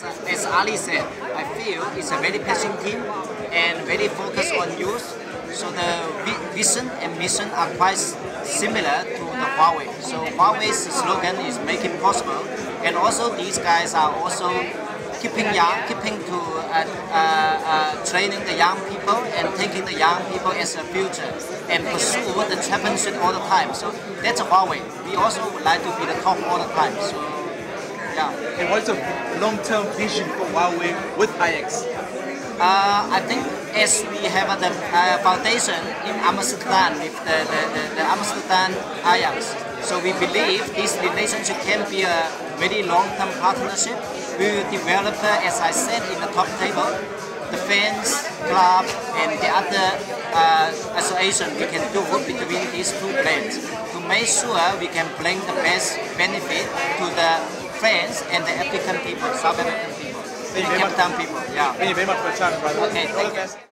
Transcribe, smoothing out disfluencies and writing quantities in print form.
as Ali said, I feel it's a very passionate team and very focused on youth. So the vision and mission are quite similar to the Huawei. So Huawei's slogan is "Make it possible," and also these guys are also keeping to training the young people and taking the young people as a future and pursue the championship all the time. So that's Huawei. We also would like to be the top all the time. So yeah. And what's the long-term vision for Huawei with IX? I think as we have the foundation in Amsterdam with the Amsterdam Ajax, so we believe this relationship can be a very long-term partnership. We will develop, as I said in the top table, the fans, club, and the other association we can do between these two brands to make sure we can bring the best benefit to the fans and the African people, South African people. Thank you very much. People. Yeah. Thank you very much for your time, brother. Okay, all the best.